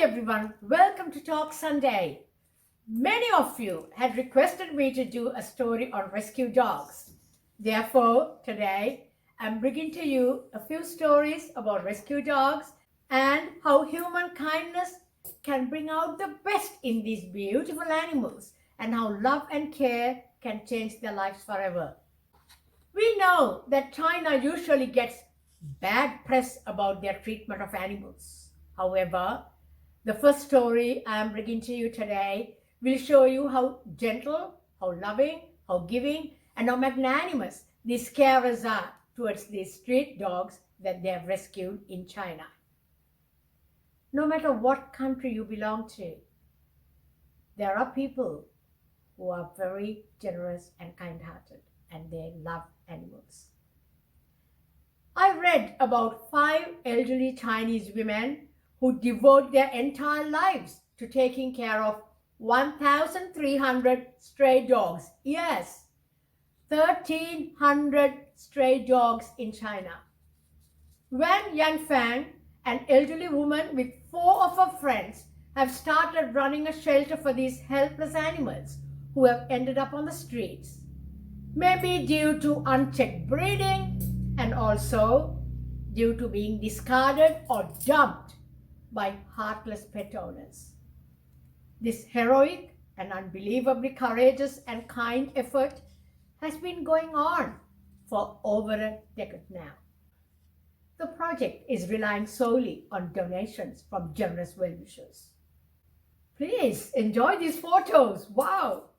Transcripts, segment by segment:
Hi everyone, welcome to Talk Sunday. Many of you had requested me to do a story on rescue dogs. Therefore, today I'm bringing to you a few stories about rescue dogs and how human kindness can bring out the best in these beautiful animals and how love and care can change their lives forever. We know that China usually gets bad press about their treatment of animals. However, the first story I am bringing to you today will show you how gentle, how loving, how giving, and how magnanimous these carers are towards these street dogs that they have rescued in China. No matter what country you belong to, there are people who are very generous and kind-hearted, and they love animals. I read about 5 elderly Chinese women who devote their entire lives to taking care of 1,300 stray dogs. Yes, 1,300 stray dogs in China. Wen Yanfang, an elderly woman with 4 of her friends, have started running a shelter for these helpless animals who have ended up on the streets. Maybe due to unchecked breeding and also due to being discarded or dumped by heartless pet owners. This heroic and unbelievably courageous and kind effort has been going on for over a decade now. The project is relying solely on donations from generous well-wishers. Please enjoy these photos. Wow!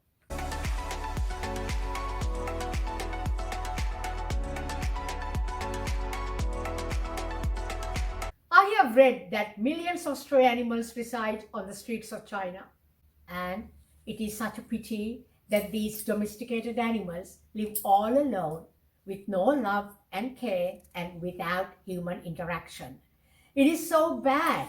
I have read that millions of stray animals reside on the streets of China, and it is such a pity that these domesticated animals live all alone with no love and care and without human interaction. It is so bad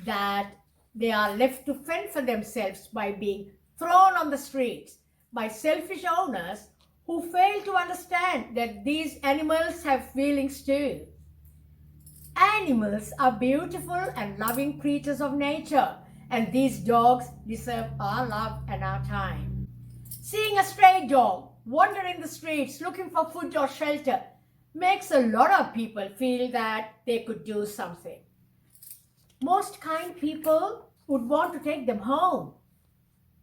that they are left to fend for themselves by being thrown on the streets by selfish owners who fail to understand that these animals have feelings too. Animals are beautiful and loving creatures of nature, and these dogs deserve our love and our time. Seeing a stray dog wandering the streets looking for food or shelter makes a lot of people feel that they could do something. Most kind people would want to take them home,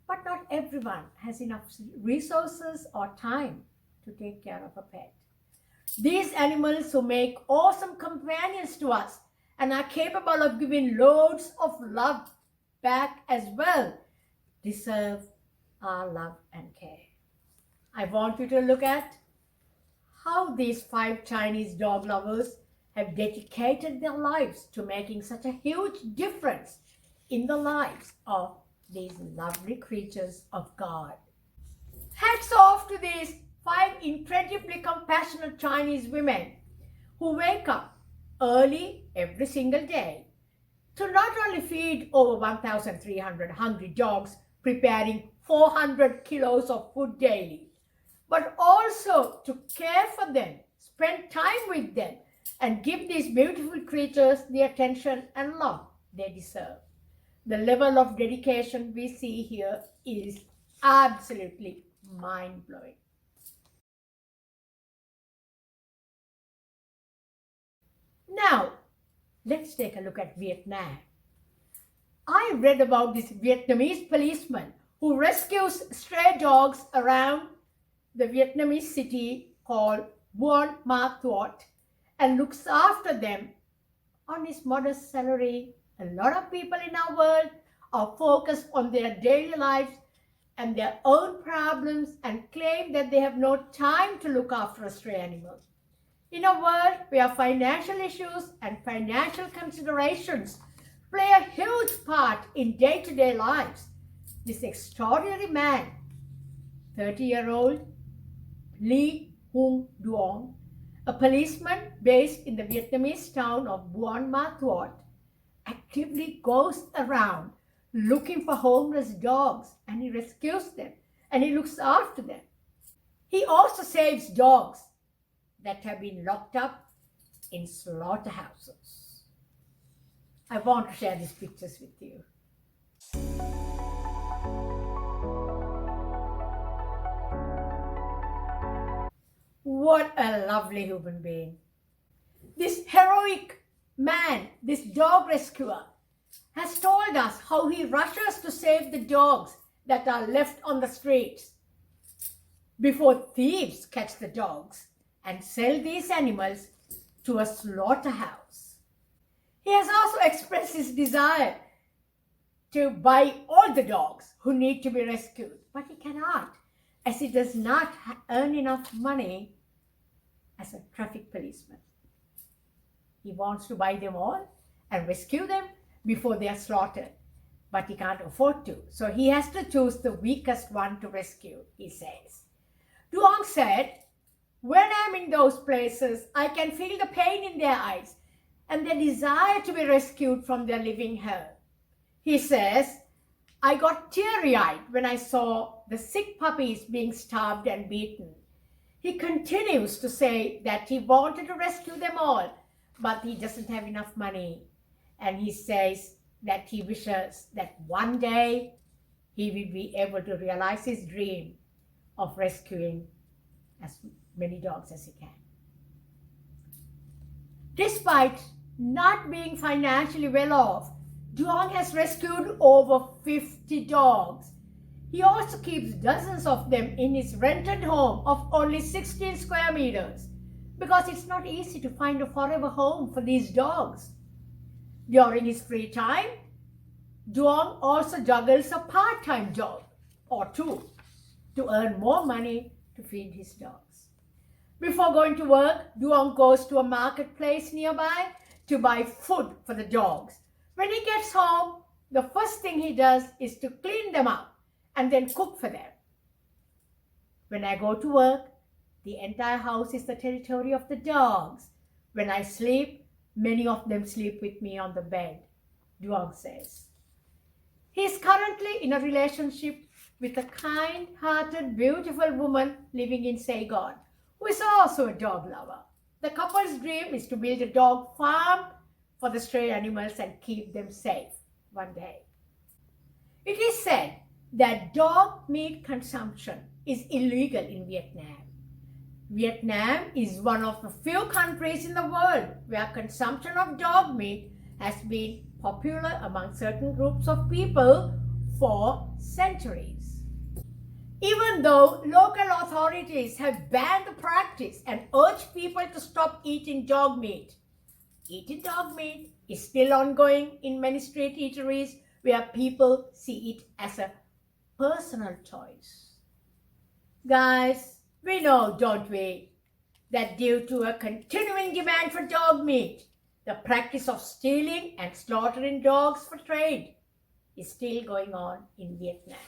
but not everyone has enough resources or time to take care of a pet. These animals who make awesome companions to us and are capable of giving loads of love back as well deserve our love and care. I want you to look at how these 5 Chinese dog lovers have dedicated their lives to making such a huge difference in the lives of these lovely creatures of God. Hats off to these 5 incredibly compassionate Chinese women who wake up early every single day to not only feed over 1,300 hungry dogs, preparing 400 kilos of food daily, but also to care for them, spend time with them, and give these beautiful creatures the attention and love they deserve. The level of dedication we see here is absolutely mind-blowing. Now, let's take a look at Vietnam. I read about this Vietnamese policeman who rescues stray dogs around the Vietnamese city called Buon Ma Thuot and looks after them on his modest salary. A lot of people in our world are focused on their daily lives and their own problems and claim that they have no time to look after a stray animal. In a world where financial issues and financial considerations play a huge part in day-to-day lives, this extraordinary man, 30-year-old Lee Hung Duong, a policeman based in the Vietnamese town of Buon Ma Thuot, actively goes around looking for homeless dogs, and he rescues them and he looks after them. He also saves dogs that have been locked up in slaughterhouses. I want to share these pictures with you. What a lovely human being. This heroic man, this dog rescuer, has told us how he rushes to save the dogs that are left on the streets before thieves catch the dogs and sell these animals to a slaughterhouse. He has also expressed his desire to buy all the dogs who need to be rescued, but he cannot, as he does not earn enough money as a traffic policeman. He wants to buy them all and rescue them before they are slaughtered, but he can't afford to. So he has to choose the weakest one to rescue, he says. Duong said, "When I'm in those places, I can feel the pain in their eyes and their desire to be rescued from their living hell." He says, "I got teary-eyed when I saw the sick puppies being starved and beaten." He continues to say that he wanted to rescue them all, but he doesn't have enough money. And he says that he wishes that one day he will be able to realize his dream of rescuing as many dogs as he can. Despite not being financially well off, Duong has rescued over 50 dogs. He also keeps dozens of them in his rented home of only 16 square meters because it's not easy to find a forever home for these dogs. During his free time, Duong also juggles a part-time job or two to earn more money to feed his dogs. Before going to work, Duong goes to a marketplace nearby to buy food for the dogs. When he gets home, the first thing he does is to clean them up and then cook for them. When I go to work, the entire house is the territory of the dogs. When I sleep, many of them sleep with me on the bed, Duong says. He is currently in a relationship with a kind-hearted, beautiful woman living in Saigon, who is also a dog lover. The couple's dream is to build a dog farm for the stray animals and keep them safe one day. It is said that dog meat consumption is illegal in Vietnam. Vietnam is one of the few countries in the world where consumption of dog meat has been popular among certain groups of people for centuries. Even though local authorities have banned the practice and urged people to stop eating dog meat is still ongoing in many street eateries where people see it as a personal choice. Guys, we know, don't we, that due to a continuing demand for dog meat, the practice of stealing and slaughtering dogs for trade is still going on in Vietnam.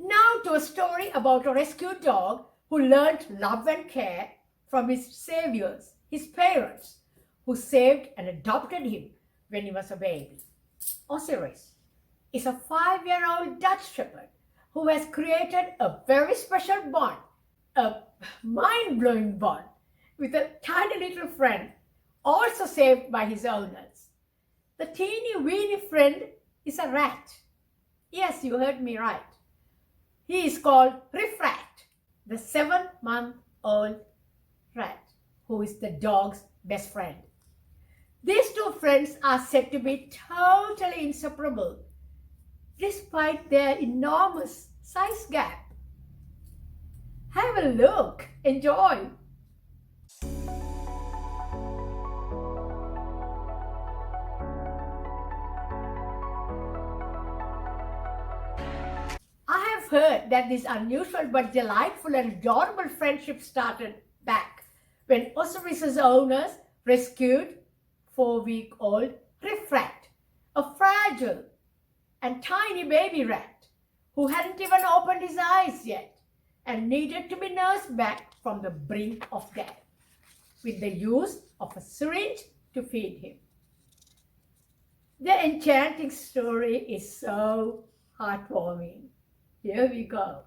Now to a story about a rescued dog who learned love and care from his saviors, his parents, who saved and adopted him when he was a baby. Osiris is a 5-year-old Dutch Shepherd who has created a very special bond, a mind-blowing bond with a tiny little friend, also saved by his owners. The teeny weeny friend is a rat. Yes, you heard me right. He is called Refrat, the 7-month-old rat, who is the dog's best friend. These two friends are said to be totally inseparable, despite their enormous size gap. Have a look. Enjoy. I have heard that this unusual but delightful and adorable friendship started back when Osiris's owners rescued 4-week-old Refrat, a fragile and tiny baby rat who hadn't even opened his eyes yet and needed to be nursed back from the brink of death with the use of a syringe to feed him. The enchanting story is so heartwarming. Here we go.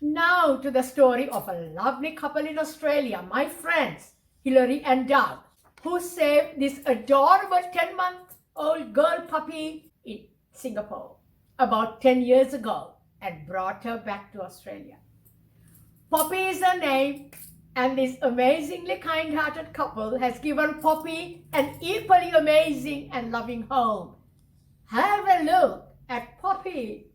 Now to the story of a lovely couple in Australia, my friends, Hilary and Doug, who saved this adorable 10-month-old girl puppy Singapore about 10 years ago and brought her back to Australia. Poppy is her name, and this amazingly kind-hearted couple has given Poppy an equally amazing and loving home. Have a look at Poppy.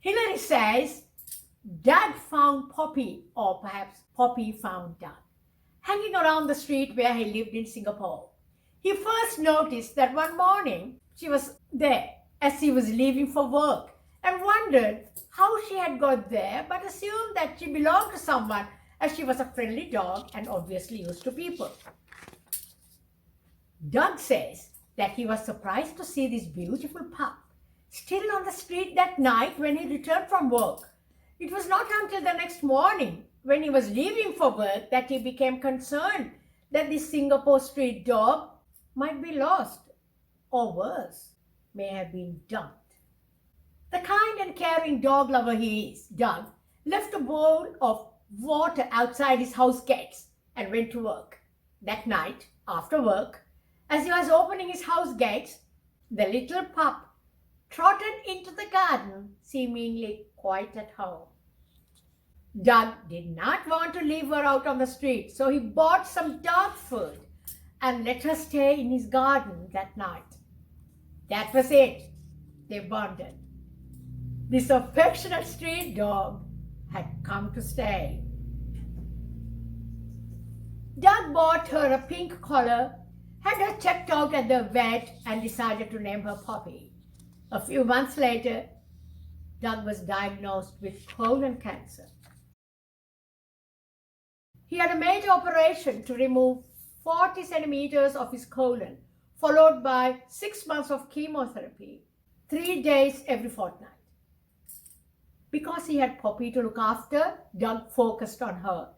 Hilary says, Doug found Poppy, or perhaps Poppy found Doug, hanging around the street where he lived in Singapore. He first noticed that one morning she was there as he was leaving for work and wondered how she had got there, but assumed that she belonged to someone as she was a friendly dog and obviously used to people. Doug says that he was surprised to see this beautiful pup still on the street that night when he returned from work. It was not until the next morning when he was leaving for work that he became concerned that this Singapore street dog might be lost, or worse, may have been dumped. The kind and caring dog lover he is, Doug left a bowl of water outside his house gates and went to work. That night, after work, as he was opening his house gates, the little pup trotted into the garden, seemingly quite at home. Doug did not want to leave her out on the street, so he bought some dog food and let her stay in his garden that night. That was it. They bonded. This affectionate street dog had come to stay. Doug bought her a pink collar, had her checked out at the vet, and decided to name her Poppy. A few months later, Doug was diagnosed with colon cancer. He had a major operation to remove 40 centimeters of his colon, followed by 6 months of chemotherapy, 3 days every fortnight. Because he had Poppy to look after, Doug focused on her.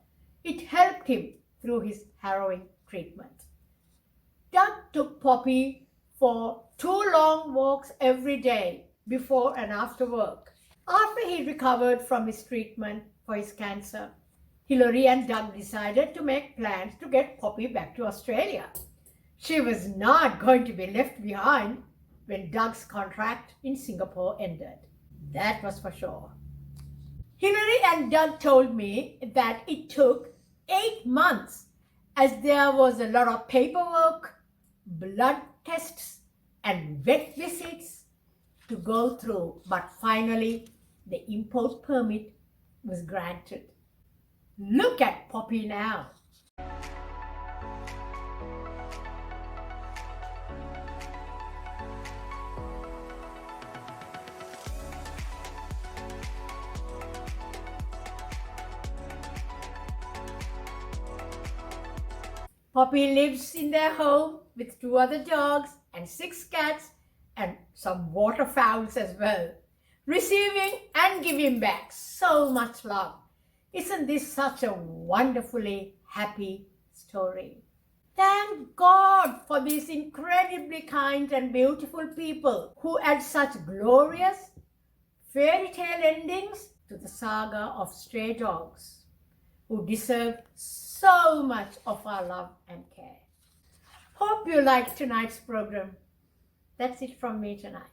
It helped him through his harrowing treatment. Doug took Poppy for 2 long walks every day before and after work. After he recovered from his treatment for his cancer, Hilary and Doug decided to make plans to get Poppy back to Australia. She was not going to be left behind when Doug's contract in Singapore ended. That was for sure. Hilary and Doug told me that it took 8 months as there was a lot of paperwork, blood tests, and vet visits to go through, but finally the import permit was granted. Look at Poppy now. Poppy lives in their home with 2 other dogs and 6 cats and some waterfowls as well, receiving and giving back so much love. Isn't this such a wonderfully happy story? Thank God for these incredibly kind and beautiful people who add such glorious fairy tale endings to the saga of stray dogs, who deserve so much of our love and care. Hope you liked tonight's program. That's it from me tonight.